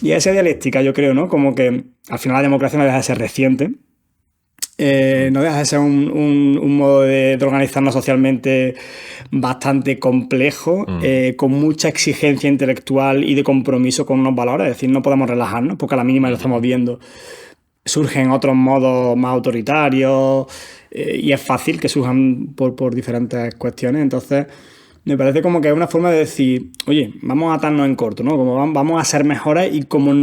Y esa dialéctica, yo creo, ¿no? Como que al final la democracia no deja de ser reciente. No deja de ser un modo de organizarnos socialmente bastante complejo, con mucha exigencia intelectual y de compromiso con unos valores. Es decir, no podemos relajarnos porque a la mínima lo estamos viendo. Surgen otros modos más autoritarios y es fácil que surjan por diferentes cuestiones. Entonces, me parece como que es una forma de decir, oye, vamos a atarnos en corto, ¿no? Como vamos a ser mejores y como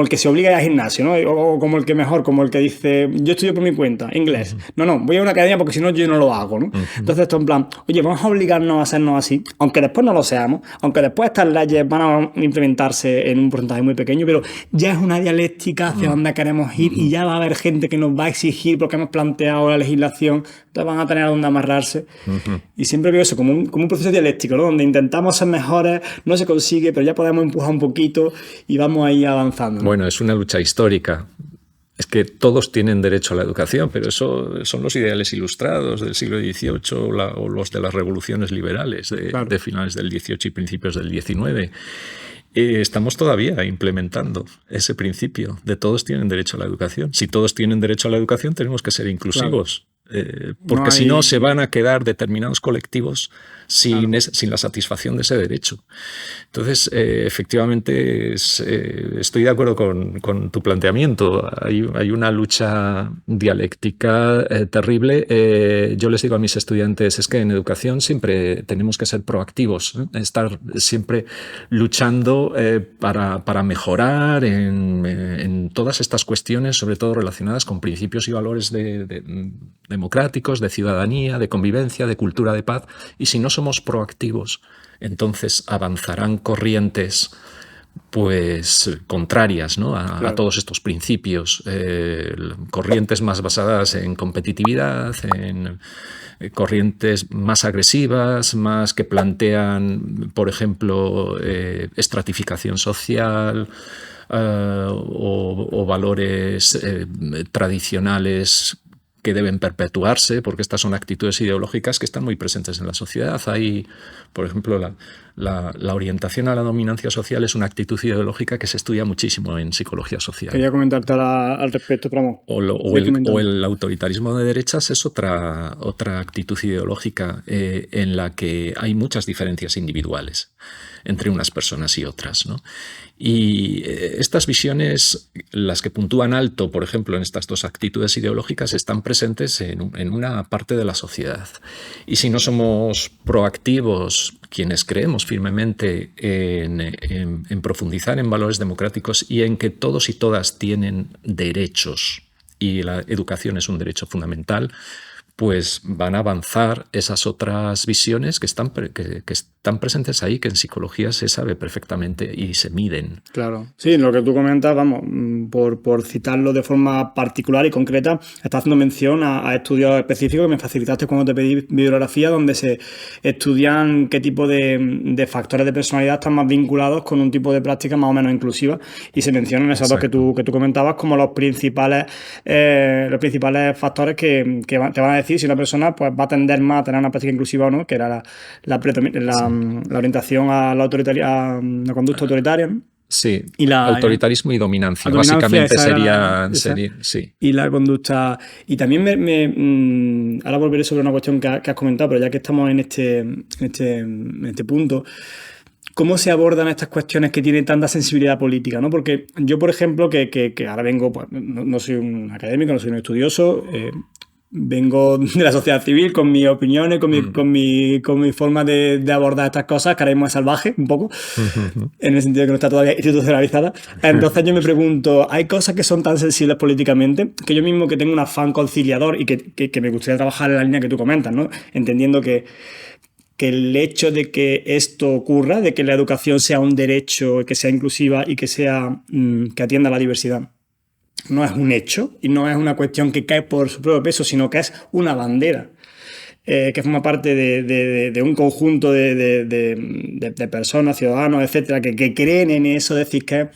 el que se obliga a ir al gimnasio, ¿no? O como el que mejor, como el que dice, yo estudio por mi cuenta, inglés. No, voy a una academia porque si no yo no lo hago, ¿no? Entonces esto en plan, oye, vamos a obligarnos a hacernos así, aunque después no lo seamos, aunque después estas leyes van a implementarse en un porcentaje muy pequeño, pero ya es una dialéctica hacia donde queremos ir y ya va a haber gente que nos va a exigir porque hemos planteado la legislación, entonces van a tener a dónde amarrarse. Y siempre veo eso como un proceso dialéctico, ¿no? Donde intentamos ser mejores, no se consigue, pero ya podemos empujar un poquito y vamos ahí avanzando, ¿no? Bueno, es una lucha histórica. Es que todos tienen derecho a la educación, pero eso son los ideales ilustrados del siglo XVIII o los de las revoluciones liberales de finales del XVIII y principios del XIX. Estamos todavía implementando ese principio de todos tienen derecho a la educación. Si todos tienen derecho a la educación, tenemos que ser inclusivos. Porque si no, se van a quedar determinados colectivos sin la satisfacción de ese derecho. Entonces, efectivamente, estoy de acuerdo con tu planteamiento. Hay una lucha dialéctica terrible. Yo les digo a mis estudiantes, es que en educación siempre tenemos que ser proactivos, ¿eh? Estar siempre luchando para mejorar en todas estas cuestiones, sobre todo relacionadas con principios y valores democráticos, de ciudadanía, de convivencia, de cultura de paz. Y si no somos proactivos, entonces avanzarán corrientes pues contrarias, ¿no? a todos estos principios, corrientes más basadas en competitividad, en corrientes más agresivas, más que plantean, por ejemplo, estratificación social, o valores tradicionales que deben perpetuarse, porque estas son actitudes ideológicas que están muy presentes en la sociedad. Hay, por ejemplo, la orientación a la dominancia social es una actitud ideológica que se estudia muchísimo en psicología social. Quería comentarte al respecto, Pramo. O el autoritarismo de derechas es otra actitud ideológica en la que hay muchas diferencias individuales entre unas personas y otras, ¿no? Y estas visiones, las que puntúan alto, por ejemplo, en estas dos actitudes ideológicas, están presentes en una parte de la sociedad. Y si no somos proactivos, quienes creemos firmemente en profundizar en valores democráticos y en que todos y todas tienen derechos, y la educación es un derecho fundamental, pues van a avanzar esas otras visiones que están presentes ahí, que en psicología se sabe perfectamente y se miden. Claro. Sí, lo que tú comentas, vamos, por citarlo de forma particular y concreta, estás haciendo mención a estudios específicos que me facilitaste cuando te pedí bibliografía, donde se estudian qué tipo de factores de personalidad están más vinculados con un tipo de práctica más o menos inclusiva, y se mencionan esos dos que tú comentabas como los principales factores que te van a decir si una persona pues va a tender más a tener una práctica inclusiva o no, que era la orientación a la conducta autoritaria, ¿no? Sí, autoritarismo y dominancia. Básicamente sería. Sí. Y la conducta. Y también ahora volveré sobre una cuestión que has comentado, pero ya que estamos en este punto, ¿cómo se abordan estas cuestiones que tienen tanta sensibilidad política, ¿no? Porque yo, por ejemplo, que ahora vengo, pues, no soy un académico, no soy un estudioso, vengo de la sociedad civil con mis opiniones, con mi forma de abordar estas cosas, que ahora mismo es salvaje, un poco, en el sentido de que no está todavía institucionalizada. Entonces yo me pregunto, ¿hay cosas que son tan sensibles políticamente que yo mismo, que tengo un afán conciliador y que me gustaría trabajar en la línea que tú comentas, ¿no? Entendiendo que el hecho de que esto ocurra, de que la educación sea un derecho, que sea inclusiva y que atienda a la diversidad, no es un hecho y no es una cuestión que cae por su propio peso, sino que es una bandera que forma parte de un conjunto de personas, ciudadanos, etcétera, que creen en eso, decir que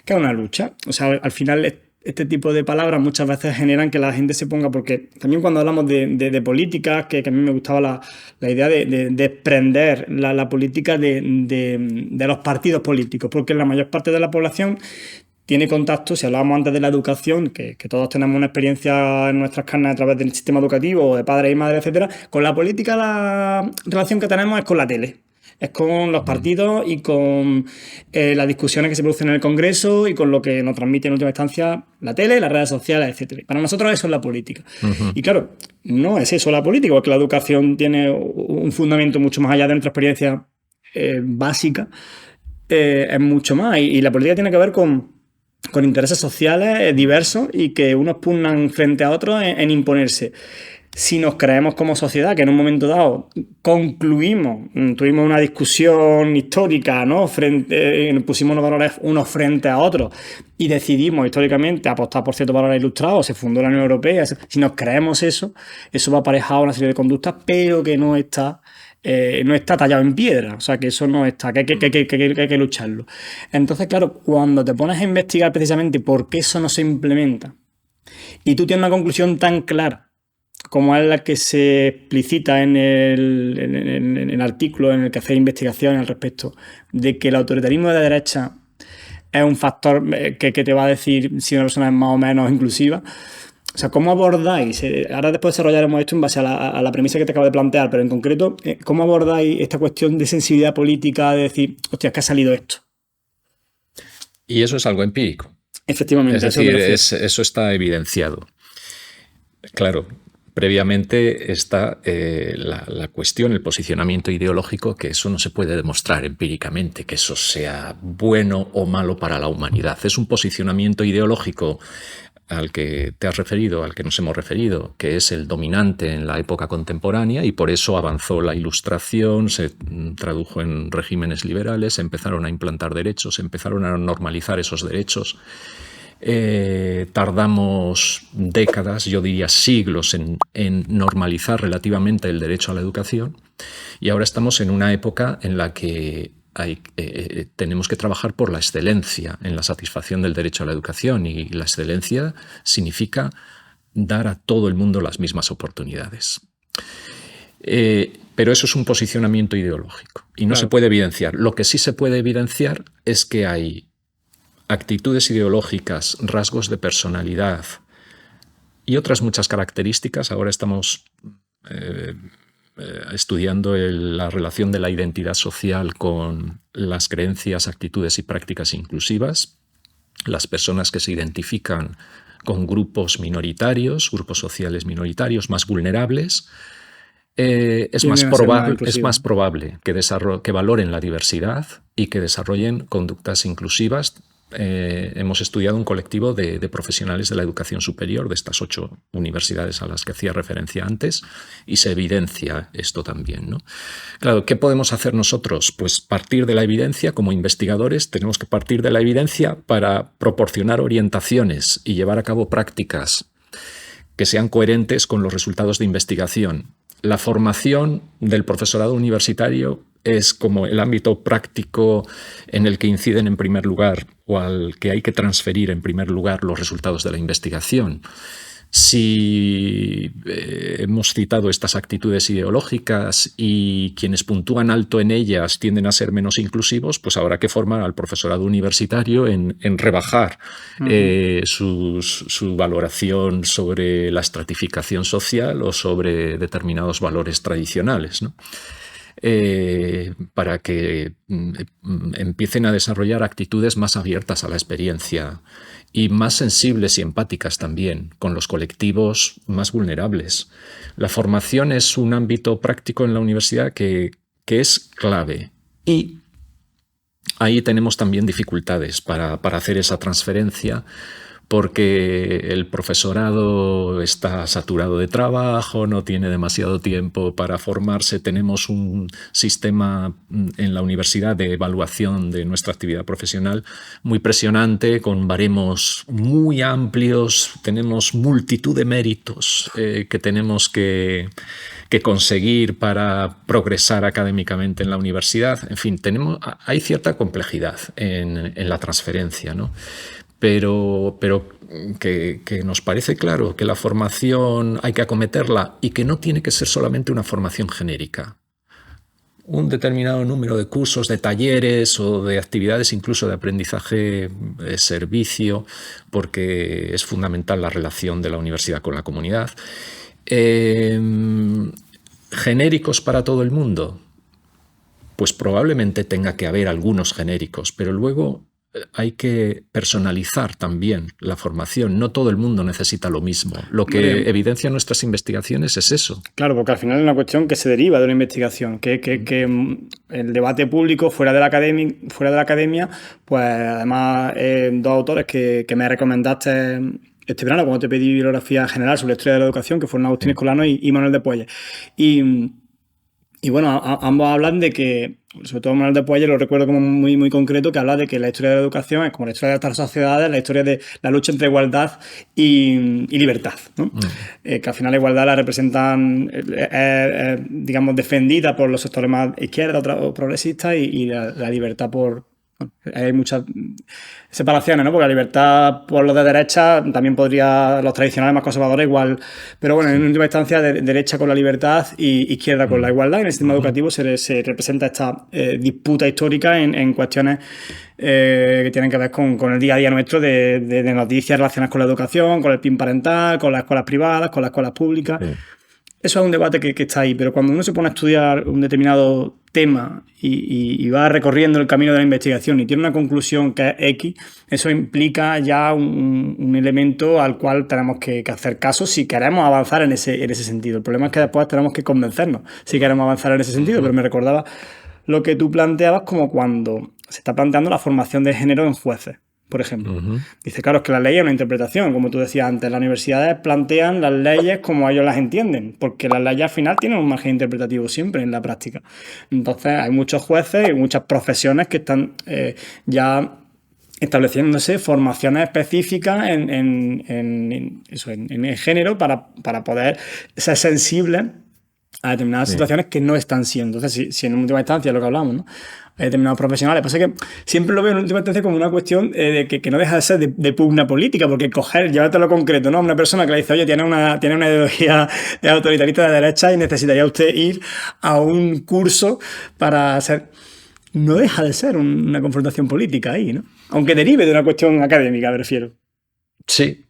es una lucha. O sea, al final este tipo de palabras muchas veces generan que la gente se ponga, porque también cuando hablamos de política, que a mí me gustaba la idea de desprender la política de los partidos políticos, porque la mayor parte de la población tiene contacto, si hablábamos antes de la educación, que todos tenemos una experiencia en nuestras carnes a través del sistema educativo, de padres y madres, etcétera, con la política la relación que tenemos es con la tele. Es con los partidos y con las discusiones que se producen en el Congreso y con lo que nos transmite en última instancia la tele, las redes sociales, etc. Para nosotros eso es la política. Y claro, no es eso la política, porque la educación tiene un fundamento mucho más allá de nuestra experiencia básica, es mucho más. Y la política tiene que ver con intereses sociales diversos y que unos pugnan frente a otros en imponerse. Si nos creemos como sociedad que en un momento dado tuvimos una discusión histórica, ¿no? Pusimos unos valores unos frente a otros y decidimos históricamente apostar por ciertos valores ilustrados, se fundó la Unión Europea. Si nos creemos eso va aparejado a una serie de conductas, pero que no está tallado en piedra, o sea que eso no está, que hay que lucharlo. Entonces, claro, cuando te pones a investigar precisamente por qué eso no se implementa y tú tienes una conclusión tan clara como es la que se explicita en el artículo en el que hacéis investigación al respecto, de que el autoritarismo de derecha es un factor que te va a decir si una persona es más o menos inclusiva. O sea, ¿cómo abordáis? Ahora después desarrollaremos esto en base a la premisa que te acabo de plantear, pero en concreto, ¿cómo abordáis esta cuestión de sensibilidad política de decir, hostia, es que ha salido esto? Y eso es algo empírico. Efectivamente. Es decir, eso está evidenciado. Claro, previamente está la cuestión, el posicionamiento ideológico, que eso no se puede demostrar empíricamente, que eso sea bueno o malo para la humanidad. Es un posicionamiento ideológico al que te has referido, al que nos hemos referido, que es el dominante en la época contemporánea, y por eso avanzó la Ilustración, se tradujo en regímenes liberales, se empezaron a implantar derechos, se empezaron a normalizar esos derechos. Tardamos décadas, yo diría siglos, en normalizar relativamente el derecho a la educación, y ahora estamos en una época en la que tenemos que trabajar por la excelencia en la satisfacción del derecho a la educación, y la excelencia significa dar a todo el mundo las mismas oportunidades. Pero eso es un posicionamiento ideológico y no se puede evidenciar. Lo que sí se puede evidenciar es que hay actitudes ideológicas, rasgos de personalidad y otras muchas características. Ahora estamos estudiando la relación de la identidad social con las creencias, actitudes y prácticas inclusivas. Las personas que se identifican con grupos minoritarios, grupos sociales minoritarios más vulnerables, es más probable que valoren la diversidad y que desarrollen conductas inclusivas. Hemos estudiado un colectivo de profesionales de la educación superior de estas 8 universidades a las que hacía referencia antes, y se evidencia esto también, ¿no? Claro, ¿qué podemos hacer nosotros? Pues partir de la evidencia. Como investigadores tenemos que partir de la evidencia para proporcionar orientaciones y llevar a cabo prácticas que sean coherentes con los resultados de investigación. La formación del profesorado universitario es como el ámbito práctico en el que inciden en primer lugar, o al que hay que transferir en primer lugar los resultados de la investigación. Si hemos citado estas actitudes ideológicas y quienes puntúan alto en ellas tienden a ser menos inclusivos, pues habrá que formar al profesorado universitario en rebajar su valoración sobre la estratificación social o sobre determinados valores tradicionales, ¿no? Para que empiecen a desarrollar actitudes más abiertas a la experiencia y más sensibles y empáticas también con los colectivos más vulnerables. La formación es un ámbito práctico en la universidad que es clave, y ahí tenemos también dificultades para hacer esa transferencia, porque el profesorado está saturado de trabajo, no tiene demasiado tiempo para formarse. Tenemos un sistema en la universidad de evaluación de nuestra actividad profesional muy presionante, con baremos muy amplios. Tenemos multitud de méritos que tenemos que conseguir para progresar académicamente en la universidad. En fin, hay cierta complejidad en la transferencia, ¿no? pero que nos parece claro que la formación hay que acometerla y que no tiene que ser solamente una formación genérica. Un determinado número de cursos, de talleres o de actividades incluso de aprendizaje servicio, porque es fundamental la relación de la universidad con la comunidad. Genéricos para todo el mundo, pues probablemente tenga que haber algunos genéricos, pero luego hay que personalizar también la formación. No todo el mundo necesita lo mismo. Lo que evidencia nuestras investigaciones es eso. Claro, porque al final es una cuestión que se deriva de una investigación, que el debate público fuera de la academia, pues además dos autores que me recomendaste este verano cuando te pedí bibliografía general sobre la historia de la educación, que fueron Agustín Escolano y Manuel de Puelles. Y bueno, ambos hablan de que, sobre todo Manuel de Puelles lo recuerdo como muy, muy concreto, que habla de que la historia de la educación es como la historia de estas sociedades, la historia de la lucha entre igualdad y libertad, ¿no? Que al final la igualdad la representan, digamos, defendida por los sectores más izquierda o progresistas y la libertad por... Bueno, hay muchas separaciones, ¿no? Porque la libertad por los de derecha también podría, los tradicionales más conservadores igual, pero bueno, en última instancia derecha con la libertad y izquierda con la igualdad. En el sistema educativo se representa esta disputa histórica en cuestiones que tienen que ver con el día a día nuestro de noticias relacionadas con la educación, con el PIN parental, con las escuelas privadas, con las escuelas públicas. Sí. Eso es un debate que está ahí, pero cuando uno se pone a estudiar un determinado tema y va recorriendo el camino de la investigación y tiene una conclusión que es X, eso implica ya un elemento al cual tenemos que hacer caso si queremos avanzar en ese sentido. El problema es que después tenemos que convencernos si queremos avanzar en ese sentido, pero me recordaba lo que tú planteabas como cuando se está planteando la formación de género en jueces, por ejemplo. Dice, claro, es que la ley es una interpretación, como tú decías antes, las universidades plantean las leyes como ellos las entienden, porque las leyes al final tienen un margen interpretativo siempre en la práctica. Entonces hay muchos jueces y muchas profesiones que están ya estableciéndose formaciones específicas en género para poder ser sensibles a determinadas situaciones que no están siendo. Entonces, si en última instancia es lo que hablamos, ¿no? Hay determinados profesionales. Pasa que siempre lo veo en última instancia como una cuestión de que no deja de ser de pugna política, porque llevarte a lo concreto, ¿no? Una persona que le dice, oye, tiene una ideología autoritarista de derecha y necesitaría usted ir a un curso para hacer... No deja de ser una confrontación política ahí, ¿no? Aunque derive de una cuestión académica, me refiero. Sí.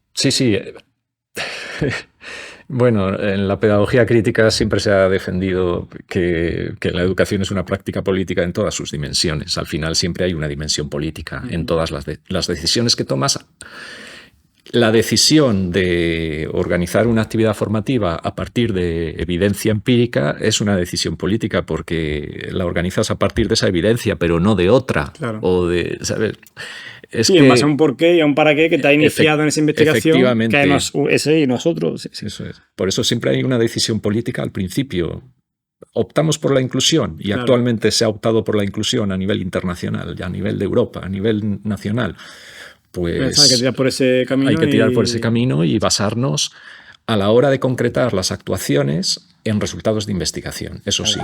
Bueno, en la pedagogía crítica siempre se ha defendido que la educación es una práctica política en todas sus dimensiones. Al final siempre hay una dimensión política en todas las decisiones que tomas. La decisión de organizar una actividad formativa a partir de evidencia empírica es una decisión política porque la organizas a partir de esa evidencia, pero no de otra. Claro. O de, ¿sabes? En base a un porqué y a un para qué que te ha iniciado en esa investigación, que ese y nosotros. Sí. Eso es. Por eso siempre hay una decisión política al principio. Optamos por la inclusión y actualmente se ha optado por la inclusión a nivel internacional, a nivel de Europa, a nivel nacional. Pues hay que tirar por ese camino. Por ese camino y basarnos a la hora de concretar las actuaciones en resultados de investigación. Eso sí.